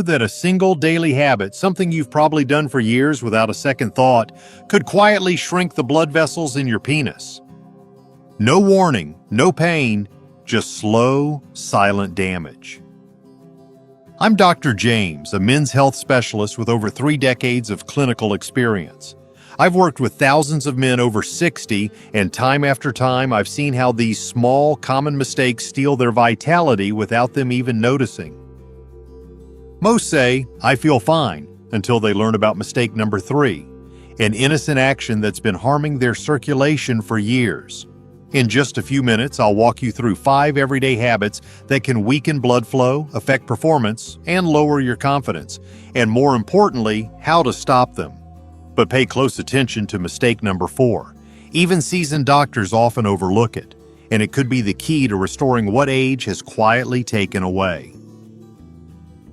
know that a single daily habit, something you've probably done for years without a second thought, could quietly shrink the blood vessels in your penis? No warning, no pain, just slow, silent damage. I'm Dr. James, a men's health specialist with over 3 decades of clinical experience. I've worked with thousands of men over 60, and time after time I've seen how these small, common mistakes steal their vitality without them even noticing. Most say, "I feel fine," until they learn about mistake number 3, an innocent action that's been harming their circulation for years. In just a few minutes, I'll walk you through 5 everyday habits that can weaken blood flow, affect performance, and lower your confidence, and more importantly, how to stop them. But pay close attention to mistake number 4. Even seasoned doctors often overlook it, and it could be the key to restoring what age has quietly taken away.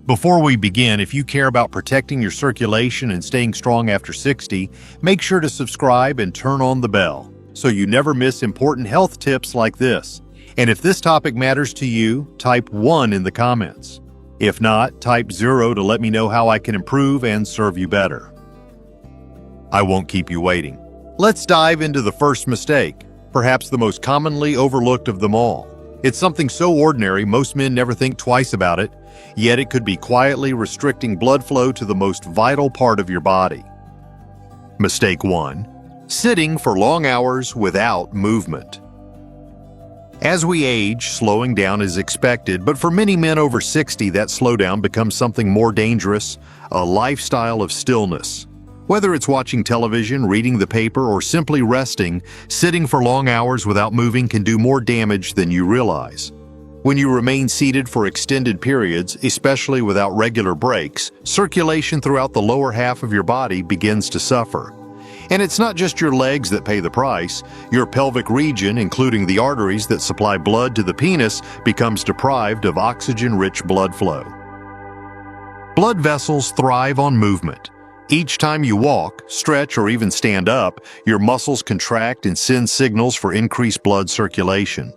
Before we begin, if you care about protecting your circulation and staying strong after 60, make sure to subscribe and turn on the bell so you never miss important health tips like this. And if this topic matters to you, type 1 in the comments. If not, type 0 to let me know how I can improve and serve you better. I won't keep you waiting. Let's dive into the first mistake, perhaps the most commonly overlooked of them all. It's something so ordinary most men never think twice about it, yet it could be quietly restricting blood flow to the most vital part of your body. Mistake 1. Sitting for long hours without movement. As we age, slowing down is expected, but for many men over 60, that slowdown becomes something more dangerous, a lifestyle of stillness. Whether it's watching television, reading the paper, or simply resting, sitting for long hours without moving can do more damage than you realize. When you remain seated for extended periods, especially without regular breaks, circulation throughout the lower half of your body begins to suffer. And it's not just your legs that pay the price. Your pelvic region, including the arteries that supply blood to the penis, becomes deprived of oxygen-rich blood flow. Blood vessels thrive on movement. Each time you walk, stretch, or even stand up, your muscles contract and send signals for increased blood circulation.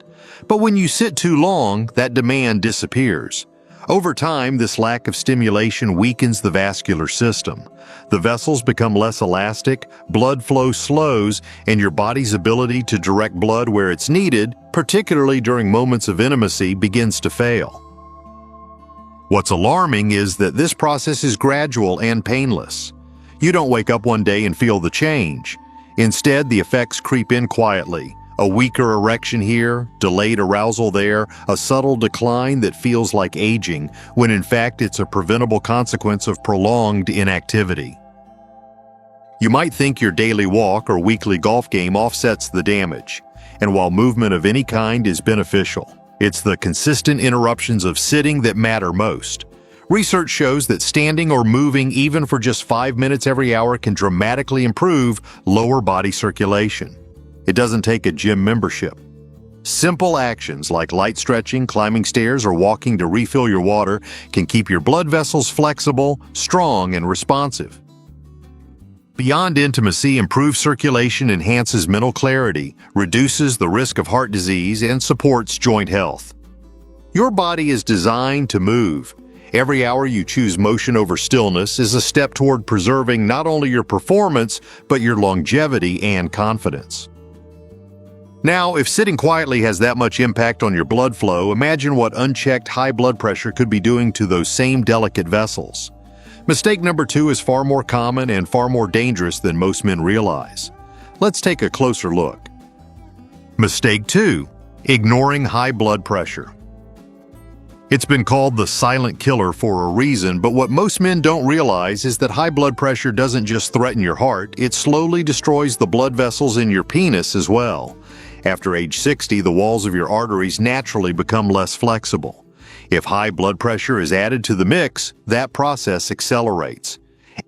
But when you sit too long, that demand disappears. Over time, this lack of stimulation weakens the vascular system. The vessels become less elastic, blood flow slows, and your body's ability to direct blood where it's needed, particularly during moments of intimacy, begins to fail. What's alarming is that this process is gradual and painless. You don't wake up one day and feel the change. Instead, the effects creep in quietly. A weaker erection here, delayed arousal there, a subtle decline that feels like aging, when in fact it's a preventable consequence of prolonged inactivity. You might think your daily walk or weekly golf game offsets the damage, and while movement of any kind is beneficial, it's the consistent interruptions of sitting that matter most. Research shows that standing or moving even for just 5 minutes every hour can dramatically improve lower body circulation. It doesn't take a gym membership. Simple actions like light stretching, climbing stairs, or walking to refill your water can keep your blood vessels flexible, strong, and responsive. Beyond intimacy, improved circulation enhances mental clarity, reduces the risk of heart disease, and supports joint health. Your body is designed to move. Every hour you choose motion over stillness is a step toward preserving not only your performance, but your longevity and confidence. Now, if sitting quietly has that much impact on your blood flow, imagine what unchecked high blood pressure could be doing to those same delicate vessels. Mistake number 2 is far more common and far more dangerous than most men realize. Let's take a closer look. Mistake 2. Ignoring high blood pressure. It's been called the silent killer for a reason, but what most men don't realize is that high blood pressure doesn't just threaten your heart, it slowly destroys the blood vessels in your penis as well. After age 60, the walls of your arteries naturally become less flexible. If high blood pressure is added to the mix, that process accelerates.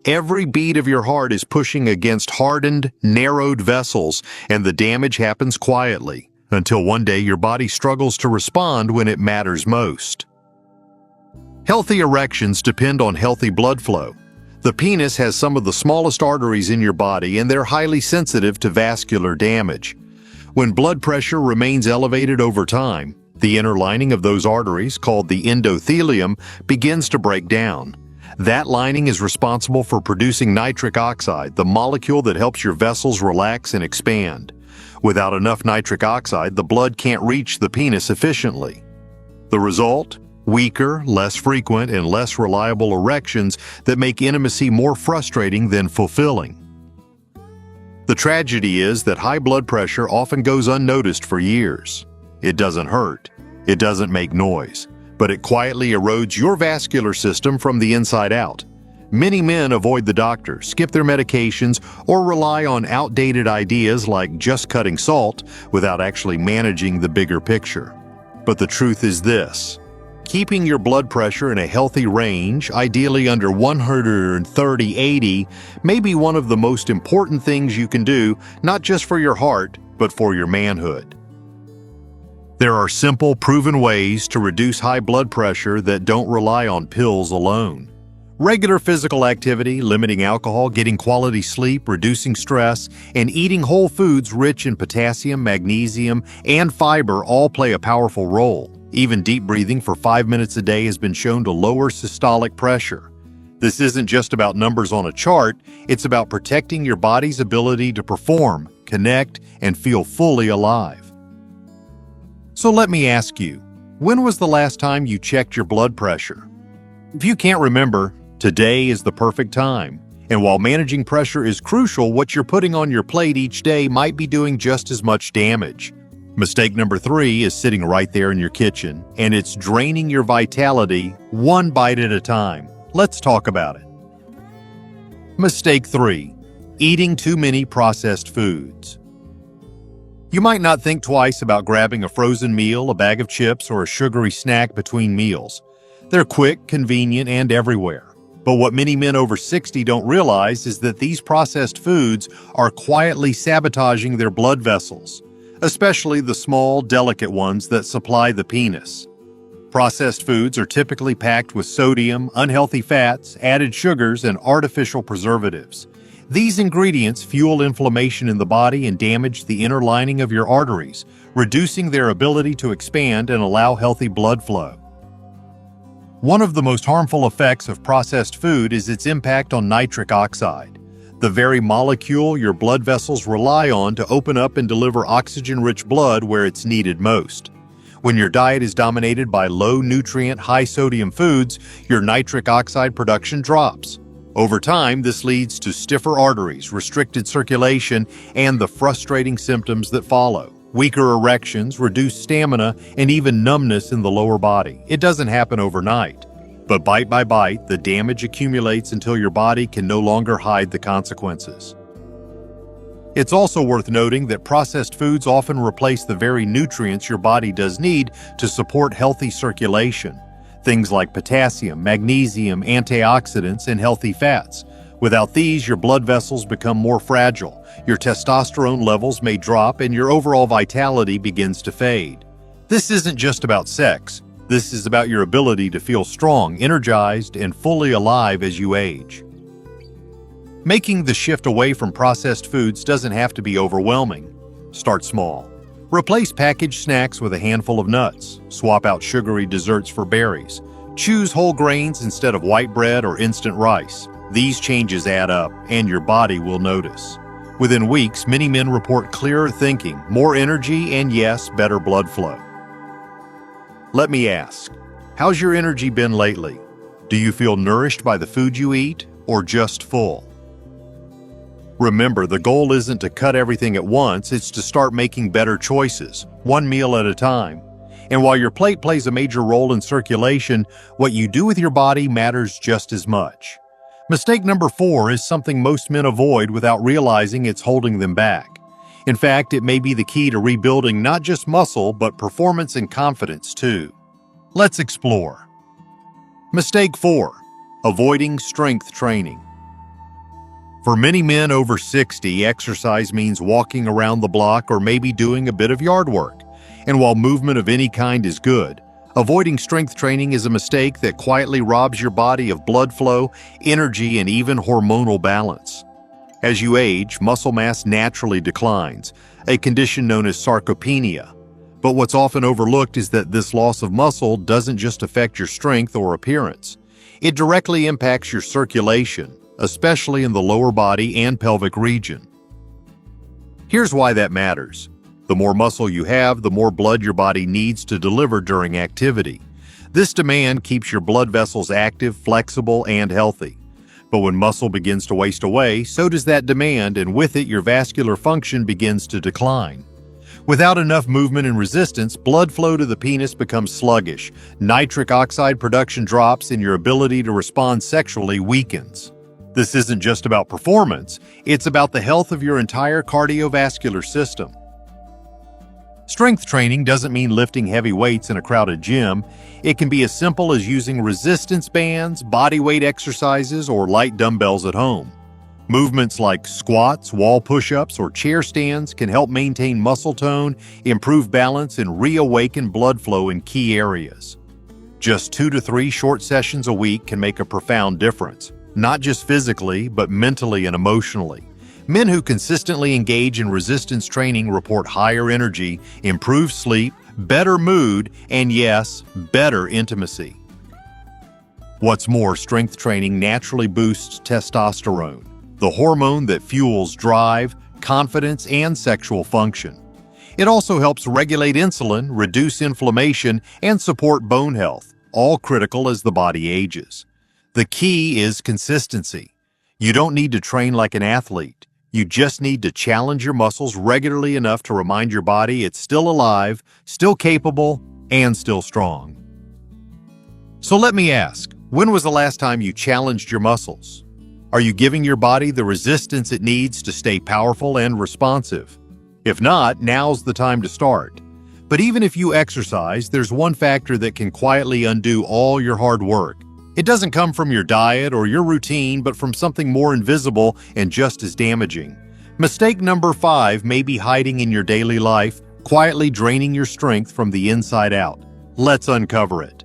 Every beat of your heart is pushing against hardened, narrowed vessels, and the damage happens quietly, until one day your body struggles to respond when it matters most. Healthy erections depend on healthy blood flow. The penis has some of the smallest arteries in your body, and they're highly sensitive to vascular damage. When blood pressure remains elevated over time, the inner lining of those arteries, called the endothelium, begins to break down. That lining is responsible for producing nitric oxide, the molecule that helps your vessels relax and expand. Without enough nitric oxide, the blood can't reach the penis efficiently. The result? Weaker, less frequent, and less reliable erections that make intimacy more frustrating than fulfilling. The tragedy is that high blood pressure often goes unnoticed for years. It doesn't hurt, it doesn't make noise, but it quietly erodes your vascular system from the inside out. Many men avoid the doctor, skip their medications, or rely on outdated ideas like just cutting salt without actually managing the bigger picture. But the truth is this: keeping your blood pressure in a healthy range, ideally under 130/80, may be one of the most important things you can do, not just for your heart, but for your manhood. There are simple, proven ways to reduce high blood pressure that don't rely on pills alone. Regular physical activity, limiting alcohol, getting quality sleep, reducing stress, and eating whole foods rich in potassium, magnesium, and fiber all play a powerful role. Even deep breathing for 5 minutes a day has been shown to lower systolic pressure. This isn't just about numbers on a chart, it's about protecting your body's ability to perform, connect, and feel fully alive. So let me ask you, when was the last time you checked your blood pressure? If you can't remember, today is the perfect time. And while managing pressure is crucial, what you're putting on your plate each day might be doing just as much damage. Mistake number 3 is sitting right there in your kitchen, and it's draining your vitality one bite at a time. Let's talk about it. Mistake 3: eating too many processed foods. You might not think twice about grabbing a frozen meal, a bag of chips, or a sugary snack between meals. They're quick, convenient, and everywhere. But what many men over 60 don't realize is that these processed foods are quietly sabotaging their blood vessels, especially the small, delicate ones that supply the penis. Processed foods are typically packed with sodium, unhealthy fats, added sugars, and artificial preservatives. These ingredients fuel inflammation in the body and damage the inner lining of your arteries, reducing their ability to expand and allow healthy blood flow. One of the most harmful effects of processed food is its impact on nitric oxide, the very molecule your blood vessels rely on to open up and deliver oxygen-rich blood where it's needed most. When your diet is dominated by low-nutrient, high-sodium foods, your nitric oxide production drops. Over time, this leads to stiffer arteries, restricted circulation, and the frustrating symptoms that follow: weaker erections, reduced stamina, and even numbness in the lower body. It doesn't happen overnight. But bite by bite, the damage accumulates until your body can no longer hide the consequences. It's also worth noting that processed foods often replace the very nutrients your body does need to support healthy circulation. Things like potassium, magnesium, antioxidants, and healthy fats. Without these, your blood vessels become more fragile, your testosterone levels may drop, and your overall vitality begins to fade. This isn't just about sex. This is about your ability to feel strong, energized, and fully alive as you age. Making the shift away from processed foods doesn't have to be overwhelming. Start small. Replace packaged snacks with a handful of nuts. Swap out sugary desserts for berries. Choose whole grains instead of white bread or instant rice. These changes add up, and your body will notice. Within weeks, many men report clearer thinking, more energy, and yes, better blood flow. Let me ask, how's your energy been lately? Do you feel nourished by the food you eat, or just full? Remember, the goal isn't to cut everything at once, it's to start making better choices, one meal at a time. And while your plate plays a major role in circulation, what you do with your body matters just as much. Mistake number 4 is something most men avoid without realizing it's holding them back. In fact, it may be the key to rebuilding not just muscle, but performance and confidence too. Let's explore. Mistake 4: avoiding strength training. For many men over 60, exercise means walking around the block or maybe doing a bit of yard work. And while movement of any kind is good, avoiding strength training is a mistake that quietly robs your body of blood flow, energy, and even hormonal balance. As you age, muscle mass naturally declines, a condition known as sarcopenia. But what's often overlooked is that this loss of muscle doesn't just affect your strength or appearance. It directly impacts your circulation, especially in the lower body and pelvic region. Here's why that matters. The more muscle you have, the more blood your body needs to deliver during activity. This demand keeps your blood vessels active, flexible, and healthy. But when muscle begins to waste away, so does that demand, and with it, your vascular function begins to decline. Without enough movement and resistance, blood flow to the penis becomes sluggish, nitric oxide production drops, and your ability to respond sexually weakens. This isn't just about performance, it's about the health of your entire cardiovascular system. Strength training doesn't mean lifting heavy weights in a crowded gym. It can be as simple as using resistance bands, bodyweight exercises, or light dumbbells at home. Movements like squats, wall push-ups, or chair stands can help maintain muscle tone, improve balance, and reawaken blood flow in key areas. Just 2 to 3 short sessions a week can make a profound difference, not just physically, but mentally and emotionally. Men who consistently engage in resistance training report higher energy, improved sleep, better mood, and yes, better intimacy. What's more, strength training naturally boosts testosterone, the hormone that fuels drive, confidence, and sexual function. It also helps regulate insulin, reduce inflammation, and support bone health, all critical as the body ages. The key is consistency. You don't need to train like an athlete. You just need to challenge your muscles regularly enough to remind your body it's still alive, still capable, and still strong. So let me ask, when was the last time you challenged your muscles? Are you giving your body the resistance it needs to stay powerful and responsive? If not, now's the time to start. But even if you exercise, there's one factor that can quietly undo all your hard work. It doesn't come from your diet or your routine, but from something more invisible and just as damaging. Mistake number 5 may be hiding in your daily life, quietly draining your strength from the inside out. Let's uncover it.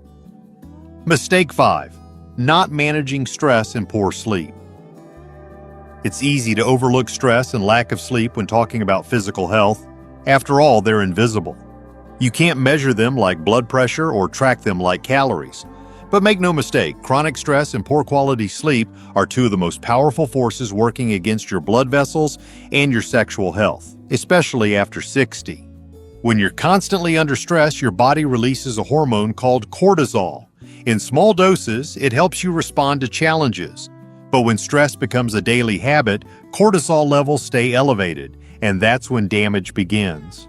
Mistake 5. Not managing stress and poor sleep. It's easy to overlook stress and lack of sleep when talking about physical health. After all, they're invisible. You can't measure them like blood pressure or track them like calories. But make no mistake, chronic stress and poor quality sleep are 2 of the most powerful forces working against your blood vessels and your sexual health, especially after 60. When you're constantly under stress, your body releases a hormone called cortisol. In small doses, it helps you respond to challenges. But when stress becomes a daily habit, cortisol levels stay elevated, and that's when damage begins.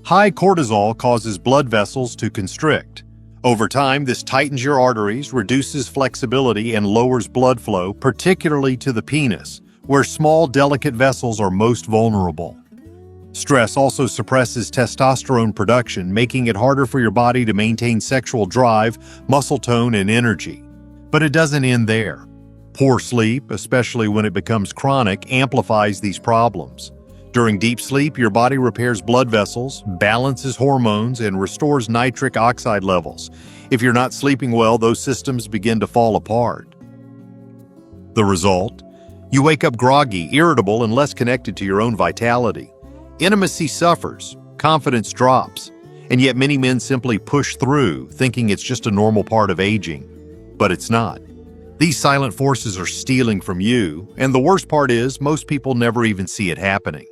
High cortisol causes blood vessels to constrict. Over time, this tightens your arteries, reduces flexibility, and lowers blood flow, particularly to the penis, where small, delicate vessels are most vulnerable. Stress also suppresses testosterone production, making it harder for your body to maintain sexual drive, muscle tone, and energy. But it doesn't end there. Poor sleep, especially when it becomes chronic, amplifies these problems. During deep sleep, your body repairs blood vessels, balances hormones, and restores nitric oxide levels. If you're not sleeping well, those systems begin to fall apart. The result? You wake up groggy, irritable, and less connected to your own vitality. Intimacy suffers, confidence drops, and yet many men simply push through, thinking it's just a normal part of aging. But it's not. These silent forces are stealing from you, and the worst part is, most people never even see it happening.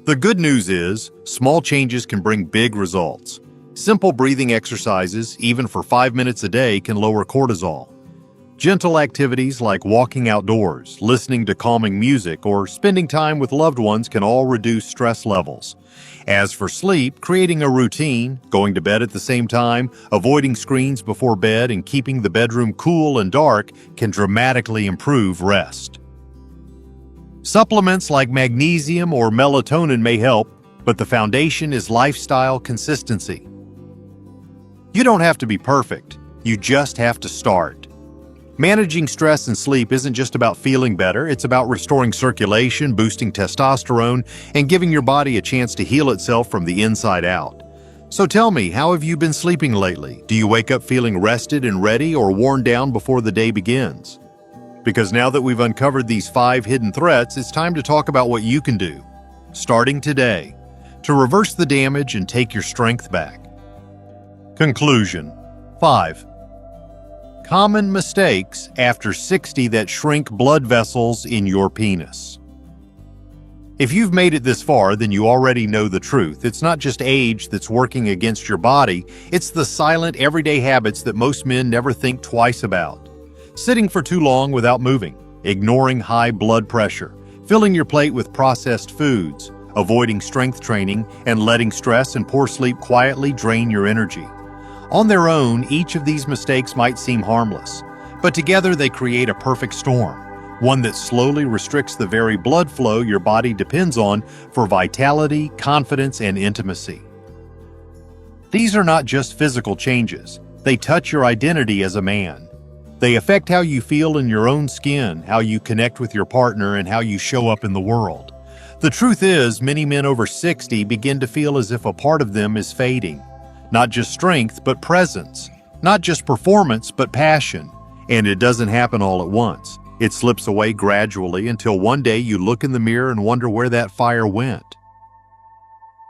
The good news is, small changes can bring big results. Simple breathing exercises, even for 5 minutes a day, can lower cortisol. Gentle activities like walking outdoors, listening to calming music, or spending time with loved ones can all reduce stress levels. As for sleep, creating a routine, going to bed at the same time, avoiding screens before bed, and keeping the bedroom cool and dark can dramatically improve rest. Supplements like magnesium or melatonin may help, but the foundation is lifestyle consistency. You don't have to be perfect, you just have to start. Managing stress and sleep isn't just about feeling better, it's about restoring circulation, boosting testosterone, and giving your body a chance to heal itself from the inside out. So tell me, how have you been sleeping lately? Do you wake up feeling rested and ready, or worn down before the day begins? Because now that we've uncovered these 5 hidden threats, it's time to talk about what you can do, starting today, to reverse the damage and take your strength back. Conclusion. 5. Common mistakes after 60 that shrink blood vessels in your penis. If you've made it this far, then you already know the truth. It's not just age that's working against your body, it's the silent, everyday habits that most men never think twice about. Sitting for too long without moving, ignoring high blood pressure, filling your plate with processed foods, avoiding strength training, and letting stress and poor sleep quietly drain your energy. On their own, each of these mistakes might seem harmless, but together they create a perfect storm. One that slowly restricts the very blood flow your body depends on for vitality, confidence, and intimacy. These are not just physical changes. They touch your identity as a man. They affect how you feel in your own skin, how you connect with your partner, and how you show up in the world. The truth is, many men over 60 begin to feel as if a part of them is fading. Not just strength, but presence. Not just performance, but passion. And it doesn't happen all at once. It slips away gradually until one day you look in the mirror and wonder where that fire went.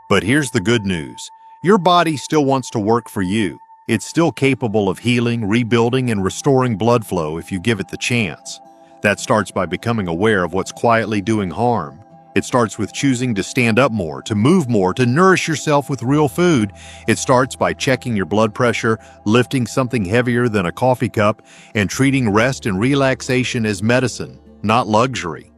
But here's the good news. Your body still wants to work for you. It's still capable of healing, rebuilding, and restoring blood flow if you give it the chance. That starts by becoming aware of what's quietly doing harm. It starts with choosing to stand up more, to move more, to nourish yourself with real food. It starts by checking your blood pressure, lifting something heavier than a coffee cup, and treating rest and relaxation as medicine, not luxury.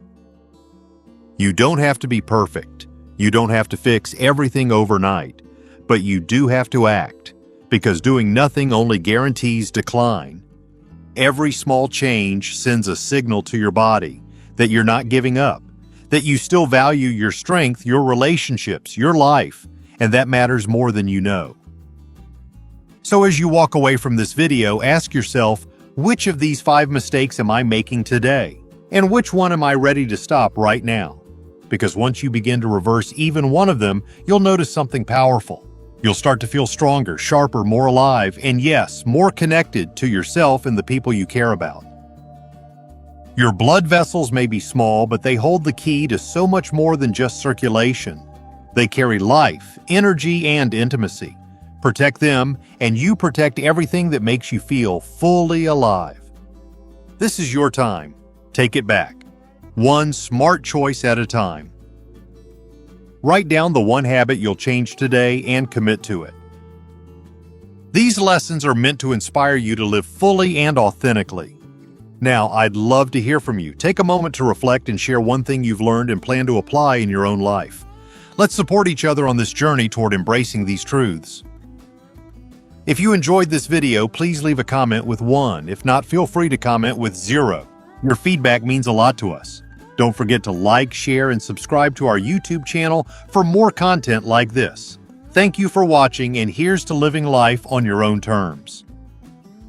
You don't have to be perfect. You don't have to fix everything overnight. But you do have to act, because doing nothing only guarantees decline. Every small change sends a signal to your body that you're not giving up, that you still value your strength, your relationships, your life, and that matters more than you know. So as you walk away from this video, ask yourself, which of these 5 mistakes am I making today? And which one am I ready to stop right now? Because once you begin to reverse even one of them, you'll notice something powerful. You'll start to feel stronger, sharper, more alive, and yes, more connected to yourself and the people you care about. Your blood vessels may be small, but they hold the key to so much more than just circulation. They carry life, energy, and intimacy. Protect them, and you protect everything that makes you feel fully alive. This is your time. Take it back. One smart choice at a time. Write down the one habit you'll change today and commit to it. These lessons are meant to inspire you to live fully and authentically. Now, I'd love to hear from you. Take a moment to reflect and share one thing you've learned and plan to apply in your own life. Let's support each other on this journey toward embracing these truths. If you enjoyed this video, please leave a comment with 1. If not, feel free to comment with 0. Your feedback means a lot to us. Don't forget to like, share, and subscribe to our YouTube channel for more content like this. Thank you for watching, and here's to living life on your own terms.